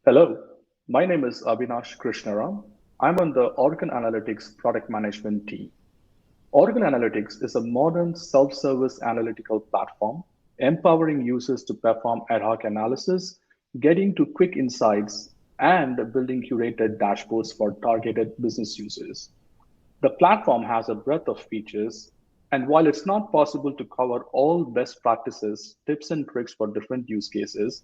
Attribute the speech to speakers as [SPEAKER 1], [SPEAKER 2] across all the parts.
[SPEAKER 1] Hello, my name is Avinash Krishnaram. I'm on the Oracle Analytics product management team. Oracle Analytics is a modern self-service analytical platform empowering users to perform ad hoc analysis, getting to quick insights, and building curated dashboards for targeted business users. The platform has a breadth of features, and while it's not possible to cover all best practices, tips, and tricks for different use cases,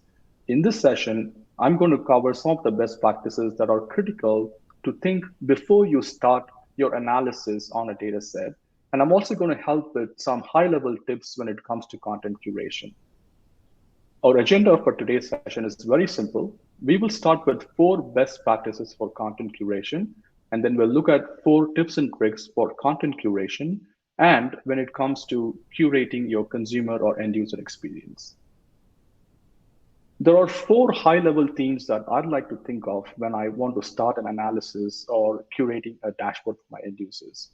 [SPEAKER 1] in this session, I'm going to cover some of the best practices that are critical to think before you start your analysis on a data set. And I'm also going to help with some high level tips when it comes to content curation. Our agenda for today's session is very simple. We will start with four best practices for content curation, and then we'll look at four tips and tricks for content curation and when it comes to curating your consumer or end user experience. There are four high level themes that I'd like to think of when I want to start an analysis or curating a dashboard for my end users.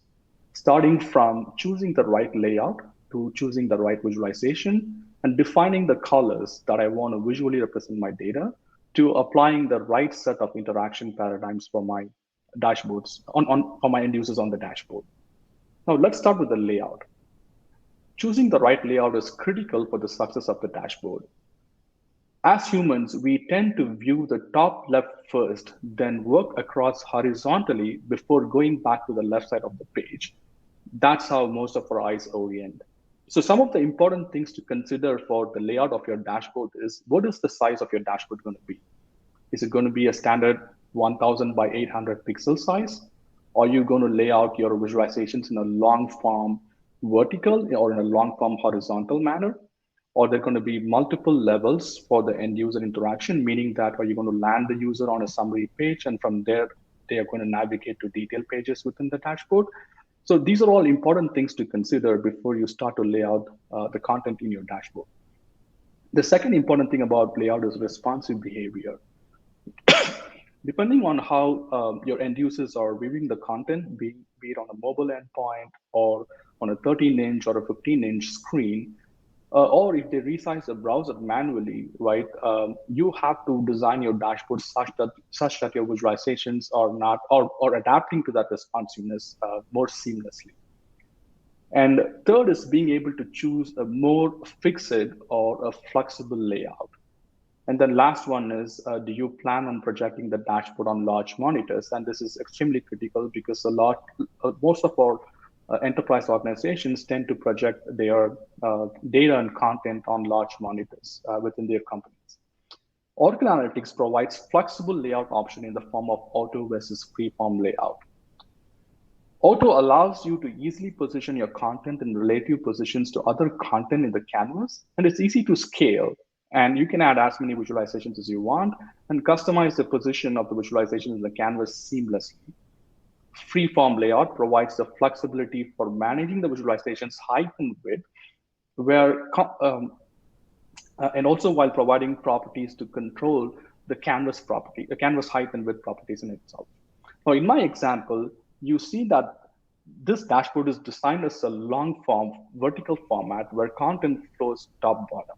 [SPEAKER 1] Starting from choosing the right layout to choosing the right visualization and defining the colors that I want to visually represent my data to applying the right set of interaction paradigms for my dashboards for my end users on the dashboard. Now let's start with the layout. Choosing the right layout is critical for the success of the dashboard. As humans, we tend to view the top left first, then work across horizontally before going back to the left side of the page. That's how most of our eyes orient. So some of the important things to consider for the layout of your dashboard is what is the size of your dashboard going to be? Is it going to be a standard 1000 by 800 pixel size? Or are you going to lay out your visualizations in a long form vertical or in a long form horizontal manner? Or there are going to be multiple levels for the end user interaction, meaning that are you going to land the user on a summary page and from there they are going to navigate to detail pages within the dashboard. So these are all important things to consider before you start to lay out the content in your dashboard. The second important thing about layout is responsive behavior. Depending on how your end users are viewing the content, be it on a mobile endpoint or on a 13-inch or a 15-inch screen, or if they resize the browser manually, right? You have to design your dashboard such that your visualizations are not or adapting to that responsiveness more seamlessly. And third is being able to choose a more fixed or a flexible layout. And then last one is, do you plan on projecting the dashboard on large monitors? And this is extremely critical because most of our enterprise organizations tend to project their data and content on large monitors within their companies. Oracle Analytics provides flexible layout option in the form of auto versus freeform layout. Auto allows you to easily position your content in relative positions to other content in the canvas, and it's easy to scale. And you can add as many visualizations as you want and customize the position of the visualization in the canvas seamlessly. Freeform layout provides the flexibility for managing the visualization's height and width, and also while providing properties to control the canvas height and width properties in itself. Now, in my example, you see that this dashboard is designed as a long form vertical format where content flows top bottom.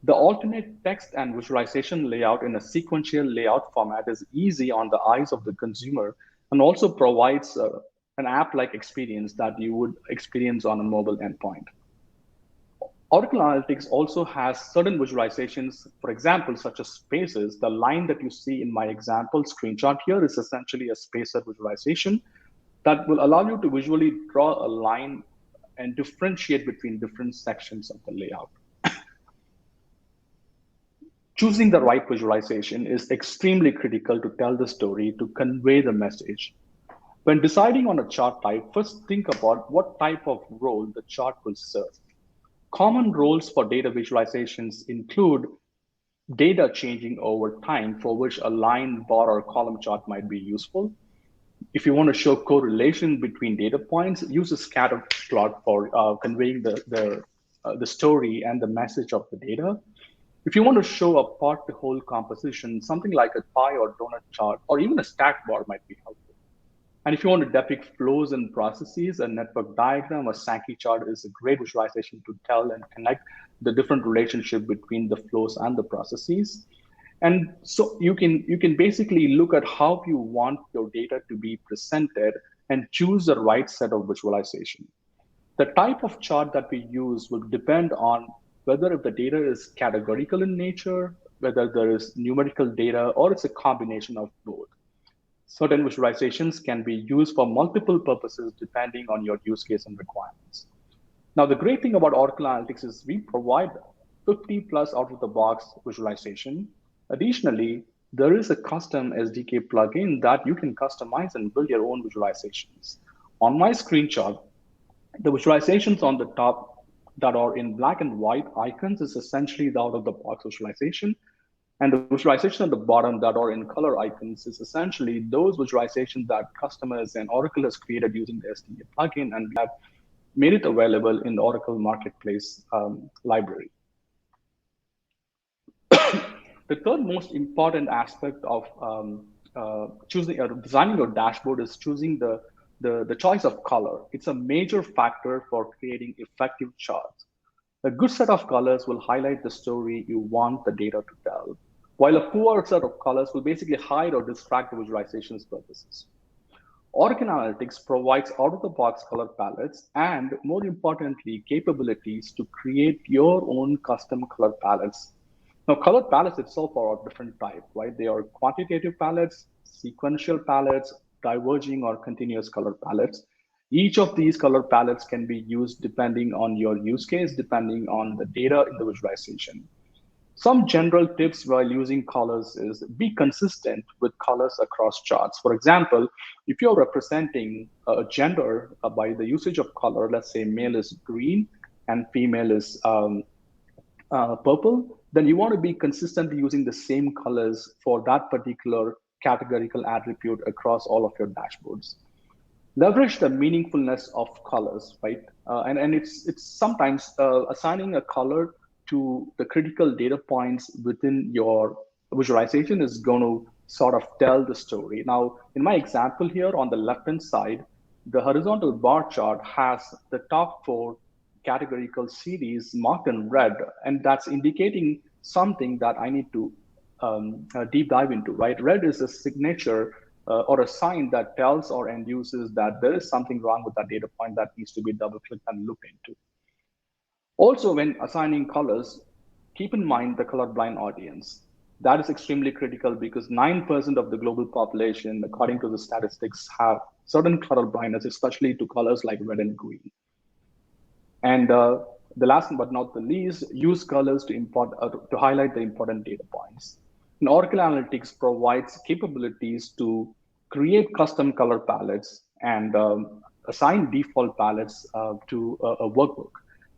[SPEAKER 1] The alternate text and visualization layout in a sequential layout format is easy on the eyes of the consumer and also provides an app-like experience that you would experience on a mobile endpoint. Oracle Analytics also has certain visualizations, for example, such as spaces. The line that you see in my example screenshot here is essentially a spacer visualization that will allow you to visually draw a line and differentiate between different sections of the layout. Choosing the right visualization is extremely critical to tell the story, to convey the message. When deciding on a chart type, first think about what type of role the chart will serve. Common roles for data visualizations include data changing over time, for which a line, bar, or column chart might be useful. If you want to show correlation between data points, use a scatter plot for conveying the story and the message of the data. If you want to show a part to whole composition, something like a pie or donut chart, or even a stack bar might be helpful. And if you want to depict flows and processes, a network diagram or Sankey chart is a great visualization to tell and connect the different relationship between the flows and the processes. And so you can basically look at how you want your data to be presented and choose the right set of visualization. The type of chart that we use will depend on whether if the data is categorical in nature, whether there is numerical data, or it's a combination of both. Certain visualizations can be used for multiple purposes depending on your use case and requirements. Now, the great thing about Oracle Analytics is we provide 50 plus out of the box visualization. Additionally, there is a custom SDK plugin that you can customize and build your own visualizations. On my screenshot, the visualizations on the top that are in black and white icons is essentially the out of the box visualization. And the visualization at the bottom that are in color icons is essentially those visualizations that customers and Oracle has created using the SDK plugin, and we have made it available in the Oracle Marketplace library. The third most important aspect of choosing designing your dashboard is choosing the choice of color. It's a major factor for creating effective charts. A good set of colors will highlight the story you want the data to tell, while a poor set of colors will basically hide or distract the visualization's purposes. Oracle Analytics provides out-of-the-box color palettes and, more importantly, capabilities to create your own custom color palettes. Now, color palettes itself are of different type, right? They are quantitative palettes, sequential palettes, diverging or continuous color palettes. Each of these color palettes can be used depending on your use case, depending on the data in the visualization. Some general tips while using colors is be consistent with colors across charts. For example, if you're representing a gender by the usage of color, let's say male is green and female is purple, then you want to be consistently using the same colors for that particular categorical attribute across all of your dashboards. Leverage the meaningfulness of colors, right? And it's sometimes assigning a color to the critical data points within your visualization is going to sort of tell the story. Now, in my example here on the left-hand side, the horizontal bar chart has the top four categorical series marked in red, and that's indicating something that I need to deep dive into, right? Red is a signature or a sign that tells our end users that there is something wrong with that data point that needs to be double clicked and looked into. Also, when assigning colors, keep in mind the colorblind audience. That is extremely critical because 9% of the global population, according to the statistics, have certain color blindness, especially to colors like red and green. And the last but not the least, use colors to highlight the important data points. And Oracle Analytics provides capabilities to create custom color palettes and assign default palettes to a workbook.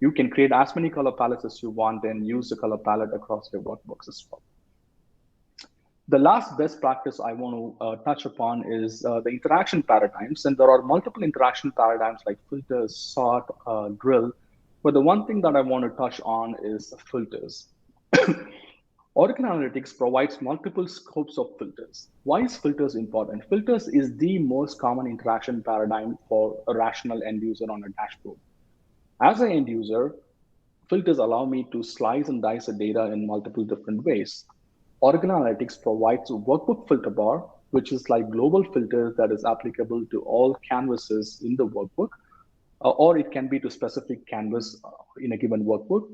[SPEAKER 1] You can create as many color palettes as you want and use the color palette across your workbooks as well. The last best practice I want to touch upon is the interaction paradigms. And there are multiple interaction paradigms like filters, sort, drill. But the one thing that I want to touch on is filters. Oracle Analytics provides multiple scopes of filters. Why is filters important? Filters is the most common interaction paradigm for a rational end user on a dashboard. As an end user, filters allow me to slice and dice the data in multiple different ways. Oracle Analytics provides a workbook filter bar, which is like global filters that is applicable to all canvases in the workbook, or it can be to specific canvas in a given workbook.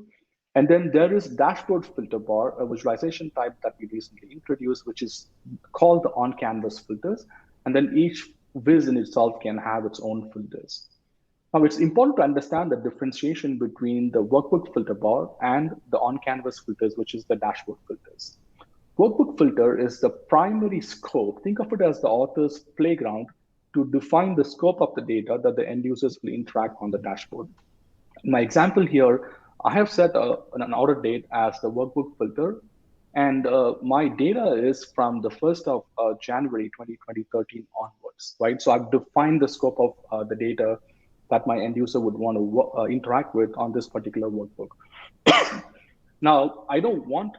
[SPEAKER 1] And then there is dashboard filter bar, a visualization type that we recently introduced, which is called the on-canvas filters. And then each viz in itself can have its own filters. Now, it's important to understand the differentiation between the workbook filter bar and the on-canvas filters, which is the dashboard filters. Workbook filter is the primary scope. Think of it as the author's playground to define the scope of the data that the end users will interact on the dashboard. In my example here, I have set an order date as the workbook filter, and my data is from the 1st of January 2013 onwards, right? So I've defined the scope of the data that my end user would want to interact with on this particular workbook. Now, I don't want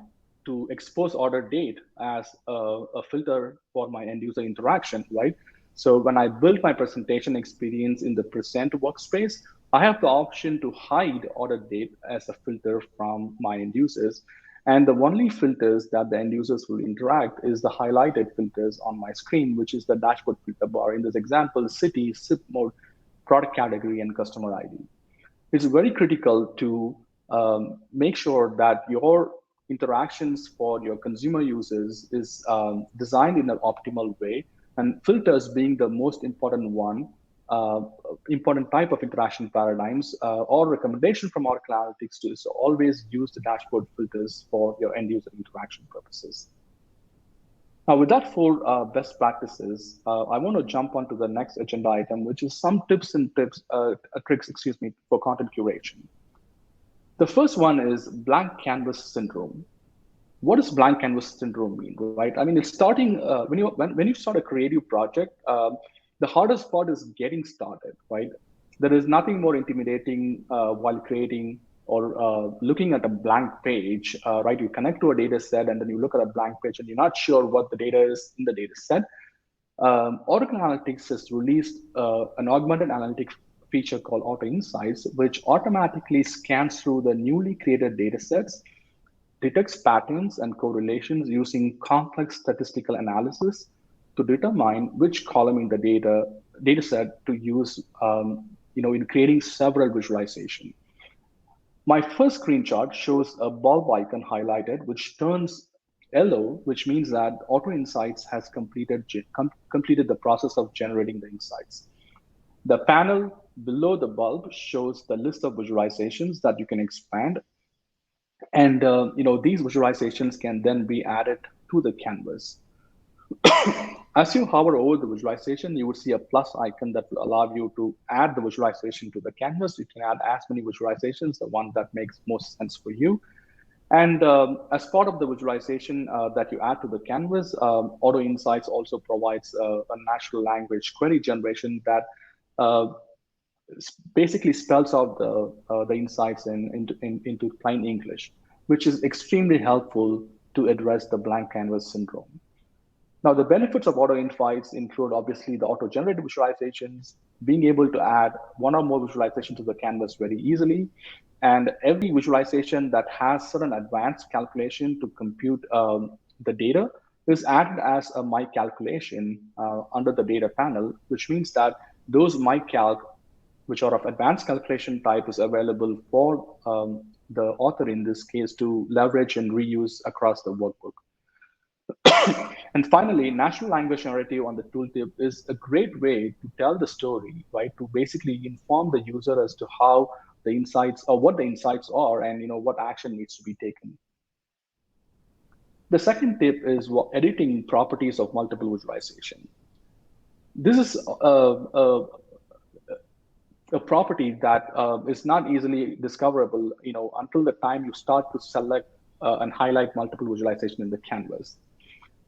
[SPEAKER 1] to expose order date as a filter for my end user interaction, right? So when I build my presentation experience in the present workspace, I have the option to hide order date as a filter from my end users. And the only filters that the end users will interact is the highlighted filters on my screen, which is the dashboard filter bar. In this example, city, zip mode, product category, and customer ID. It's very critical to make sure that your interactions for your consumer users is designed in an optimal way, and filters being the most important one, uh, important type of interaction paradigms or recommendation from our analytics to is to always use the dashboard filters for your end user interaction purposes. Now, with that for best practices, I want to jump onto the next agenda item, which is some tricks, for content curation. The first one is blank canvas syndrome. What does blank canvas syndrome mean, right? I mean, it's starting when you start a creative project. The hardest part is getting started, right? There is nothing more intimidating while creating or looking at a blank page, right? You connect to a data set and then you look at a blank page and you're not sure what the data is in the data set. Oracle Analytics has released an augmented analytics feature called Auto Insights, which automatically scans through the newly created data sets, detects patterns and correlations using complex statistical analysis to determine which column in the data set to use in creating several visualization. My first screenshot shows a bulb icon highlighted, which turns yellow, which means that Auto Insights has completed the process of generating the insights. The panel below the bulb shows the list of visualizations that you can expand, and these visualizations can then be added to the canvas. As you hover over the visualization, you would see a plus icon that will allow you to add the visualization to the canvas. You can add as many visualizations, the one that makes most sense for you. And as part of the visualization that you add to the canvas, Auto Insights also provides a natural language query generation that uh, basically spells out the insights into plain English, which is extremely helpful to address the blank canvas syndrome. Now, the benefits of Auto Insights include obviously the auto-generated visualizations, being able to add one or more visualizations to the canvas very easily, and every visualization that has certain advanced calculation to compute the data is added as a my calculation under the data panel, which means that those my calc, which are of advanced calculation type, is available for the author in this case to leverage and reuse across the workbook. And finally, natural language narrative on the tooltip is a great way to tell the story, right? To basically inform the user as to how the insights or what the insights are and what action needs to be taken. The second tip is editing properties of multiple visualization. This is a property that is not easily discoverable, until the time you start to select and highlight multiple visualization in the canvas.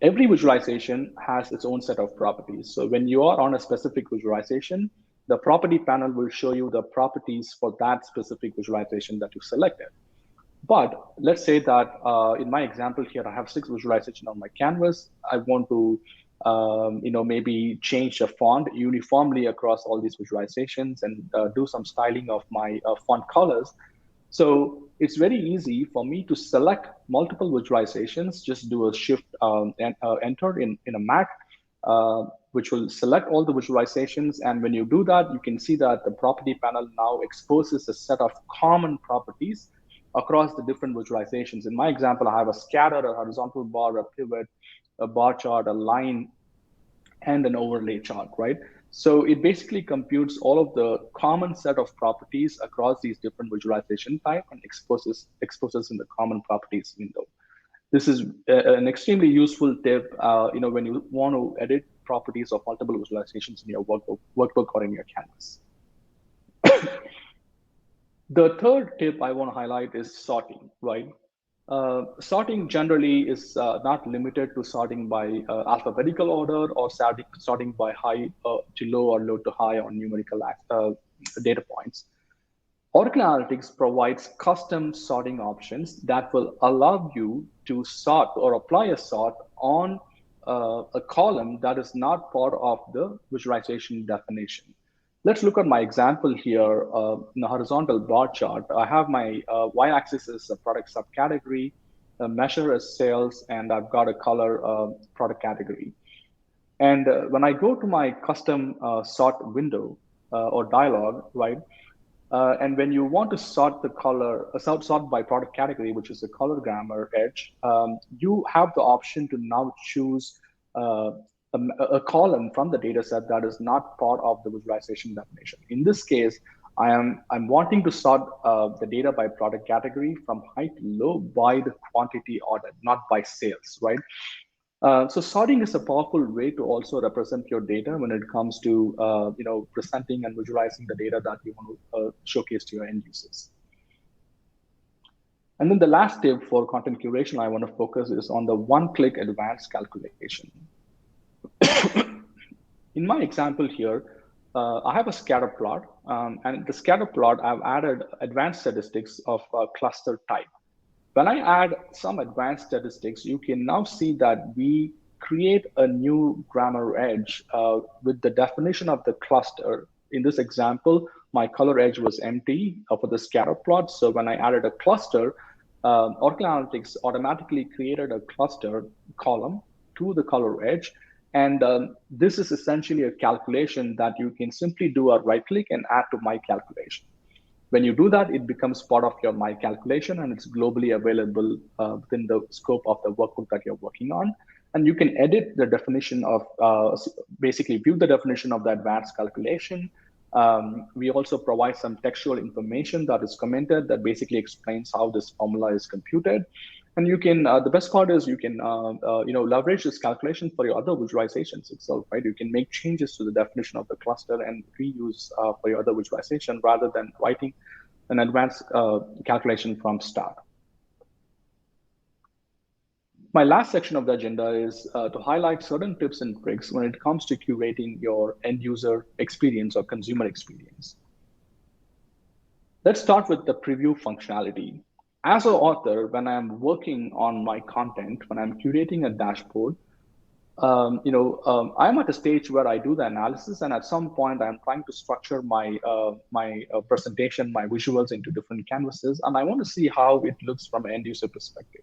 [SPEAKER 1] Every visualization has its own set of properties. So when you are on a specific visualization, the property panel will show you the properties for that specific visualization that you selected. But let's say that in my example here, I have 6 visualization on my canvas. I want to maybe change the font uniformly across all these visualizations and do some styling of my font colors. So it's very easy for me to select multiple visualizations, just do a shift and enter in a Mac, which will select all the visualizations. And when you do that, you can see that the property panel now exposes a set of common properties across the different visualizations. In my example, I have a scatter, a horizontal bar, a pivot, a bar chart, a line, and an overlay chart, right? So it basically computes all of the common set of properties across these different visualization type and exposes in the common properties window. This is an extremely useful tip, when you want to edit properties of multiple visualizations in your workbook or in your canvas. The third tip I want to highlight is sorting, right? Sorting generally is not limited to sorting by alphabetical order or sorting by high to low or low to high on numerical data points. Oracle Analytics provides custom sorting options that will allow you to sort or apply a sort on a column that is not part of the visualization definition. Let's look at my example here in the horizontal bar chart. I have my y-axis is a product subcategory, a measure as sales, and I've got a color product category. And when I go to my custom sort window or dialog, right? And when you want to sort the color, sort by product category, which is the color grammar edge, you have the option to now choose uh, a column from the data set that is not part of the visualization definition. In this case, I'm wanting to sort the data by product category from high to low by the quantity ordered, not by sales, right? So sorting is a powerful way to also represent your data when it comes to presenting and visualizing the data that you want to showcase to your end users. And then the last tip for content curation I want to focus is on the one-click advanced calculation. In my example here, I have a scatter plot, and the scatter plot I've added advanced statistics of cluster type. When I add some advanced statistics, you can now see that we create a new grammar edge with the definition of the cluster. In this example, my color edge was empty for the scatter plot. So when I added a cluster, Oracle Analytics automatically created a cluster column to the color edge. And this is essentially a calculation that you can simply do a right click and add to my calculation. When you do that, it becomes part of your My Calculation, and it's globally available within the scope of the workbook that you're working on. And you can edit the definition of, basically view the definition of the advanced calculation. We also provide some textual information that is commented that basically explains how this formula is computed. And you can, the best part is you can, leverage this calculation for your other visualizations itself, right? You can make changes to the definition of the cluster and reuse for your other visualization rather than writing an advanced calculation from start. My last section of the agenda is to highlight certain tips and tricks when it comes to curating your end user experience or consumer experience. Let's start with the preview functionality. As an author, when I'm working on my content, when I'm curating a dashboard, I'm at a stage where I do the analysis, and at some point I'm trying to structure my presentation, my visuals into different canvases, and I want to see how it looks from an end user perspective.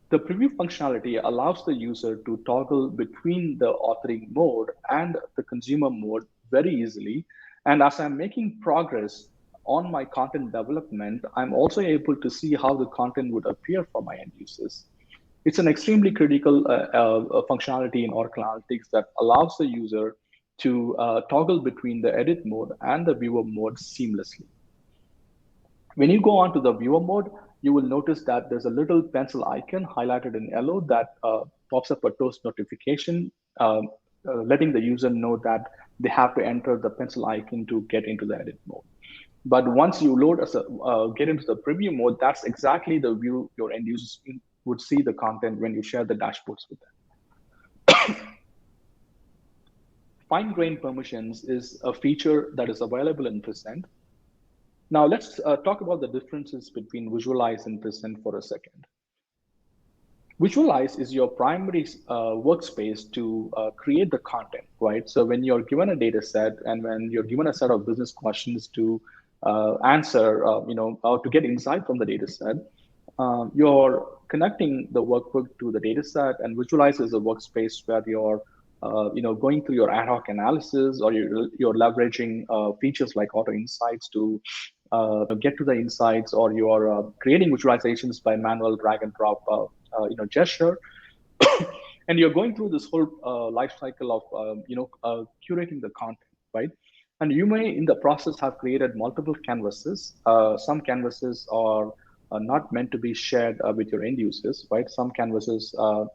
[SPEAKER 1] The preview functionality allows the user to toggle between the authoring mode and the consumer mode very easily. And as I'm making progress on my content development, I'm also able to see how the content would appear for my end users. It's an extremely critical functionality in Oracle Analytics that allows the user to toggle between the edit mode and the viewer mode seamlessly. When you go on to the viewer mode, you will notice that there's a little pencil icon highlighted in yellow that pops up a toast notification, letting the user know that they have to enter the pencil icon to get into the edit mode. But once you get into the preview mode, that's exactly the view your end users would see the content when you share the dashboards with them. Fine-grained permissions is a feature that is available in Present. Now let's talk about the differences between Visualize and Present for a second. Visualize is your primary workspace to create the content, right? So when you're given a data set and when you're given a set of business questions to answer, to get insight from the data set, you're connecting the workbook to the data set, and Visualize is a workspace where you're going through your ad hoc analysis, or you're leveraging features like auto insights to get to the insights, or you're creating visualizations by manual drag and drop gesture. And you're going through this whole life cycle of curating the content, right? And you may in the process have created multiple canvases. Some canvases are not meant to be shared with your end users, right? Some canvases are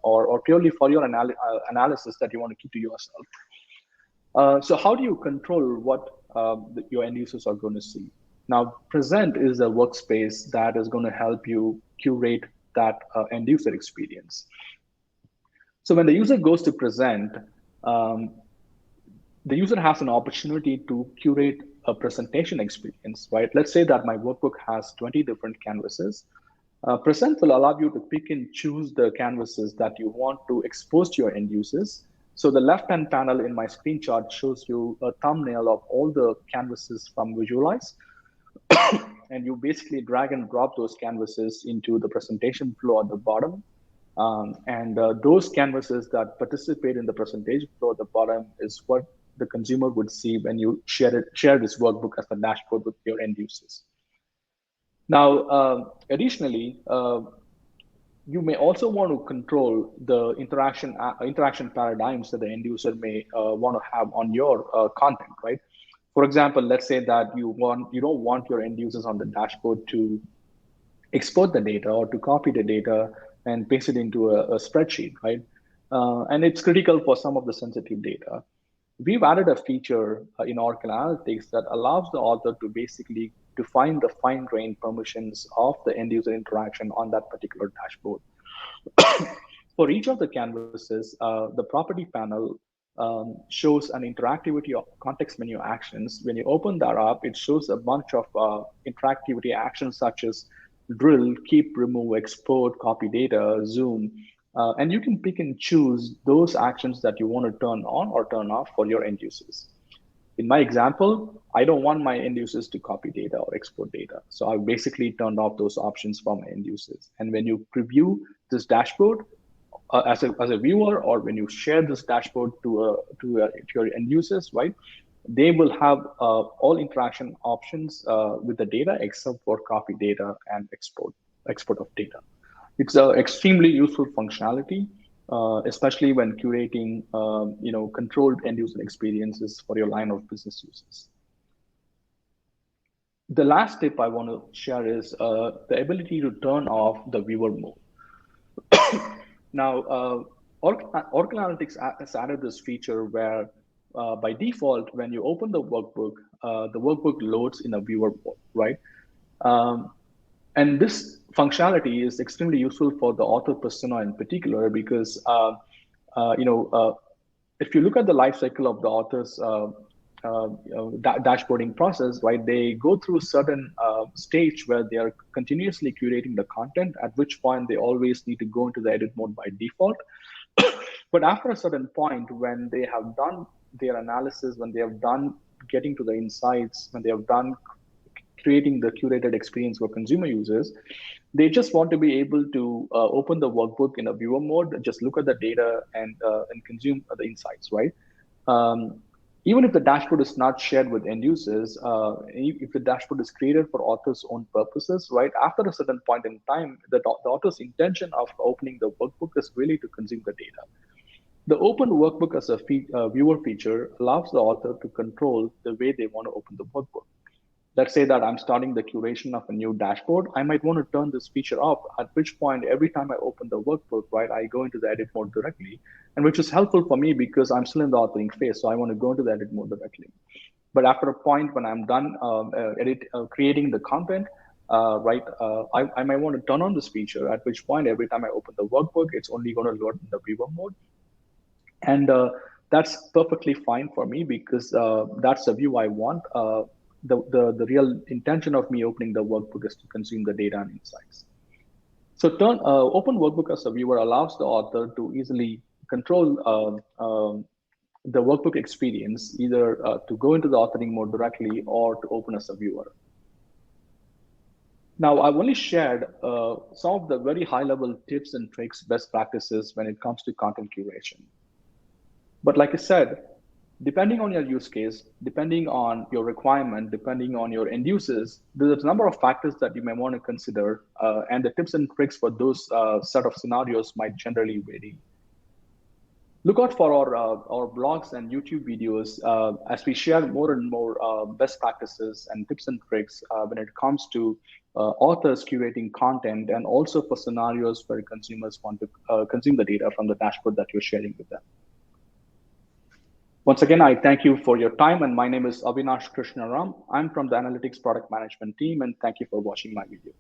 [SPEAKER 1] purely for your analysis that you want to keep to yourself. So how do you control what your end users are going to see? Now, Present is a workspace that is going to help you curate that end user experience. So when the user goes to Present, the user has an opportunity to curate a presentation experience, right? Let's say that my workbook has 20 different canvases. Present will allow you to pick and choose the canvases that you want to expose to your end users. So the left-hand panel in my screenshot shows you a thumbnail of all the canvases from Visualize. And you basically drag and drop those canvases into the presentation flow at the bottom. And those canvases that participate in the presentation flow at the bottom is what the consumer would see when you share this workbook as a dashboard with your end users. Now, additionally, you may also want to control the interaction paradigms that the end user may want to have on your content, right? For example, let's say that you don't want your end users on the dashboard to export the data or to copy the data and paste it into a spreadsheet, right? And it's critical for some of the sensitive data. We've added a feature in Oracle Analytics that allows the author to basically define the fine-grained permissions of the end-user interaction on that particular dashboard. For each of the canvases, the property panel shows an interactivity of context menu actions. When you open that up, it shows a bunch of interactivity actions such as drill, keep, remove, export, copy data, zoom. And you can pick and choose those actions that you want to turn on or turn off for your end users. In my example, I don't want my end users to copy data or export data. So I've basically turned off those options for my end users. And when you preview this dashboard as a viewer, or when you share this dashboard to your end users, right, they will have all interaction options with the data except for copy data and export of data. It's an extremely useful functionality, especially when curating, controlled end user experiences for your line of business users. The last tip I want to share is the ability to turn off the viewer mode. Now, Oracle Analytics has added this feature where, by default, when you open the workbook loads in a viewer mode, right? And this functionality is extremely useful for the author persona in particular because, if you look at the life cycle of the author's dashboarding process, right, they go through certain stage where they are continuously curating the content, at which point they always need to go into the edit mode by default. But after a certain point, when they have done their analysis, when they have done getting to the insights, when they have done creating the curated experience for consumer users, they just want to be able to open the workbook in a viewer mode, just look at the data and consume the insights, right? Even if the dashboard is not shared with end users, if the dashboard is created for author's own purposes, right, after a certain point in time, the author's intention of opening the workbook is really to consume the data. The open workbook as a viewer feature allows the author to control the way they want to open the workbook. Let's say that I'm starting the curation of a new dashboard. I might want to turn this feature off, at which point every time I open the workbook, right, I go into the edit mode directly, and which is helpful for me because I'm still in the authoring phase, so I want to go into the edit mode directly. But after a point when I'm done creating the content, I might want to turn on this feature, at which point every time I open the workbook, it's only going to load in the viewer mode. And that's perfectly fine for me because that's the view I want. The real intention of me opening the workbook is to consume the data and insights. So open workbook as a viewer allows the author to easily control the workbook experience, either to go into the authoring mode directly or to open as a viewer. Now, I've only shared some of the very high-level tips and tricks, best practices when it comes to content curation. But like I said, depending on your use case, depending on your requirement, depending on your end users, there's a number of factors that you may want to consider, and the tips and tricks for those set of scenarios might generally vary. Look out for our blogs and YouTube videos as we share more and more best practices and tips and tricks when it comes to authors curating content, and also for scenarios where consumers want to consume the data from the dashboard that you're sharing with them. Once again, I thank you for your time, and my name is Avinash Krishnaram. I'm from the Analytics Product Management team, and thank you for watching my video.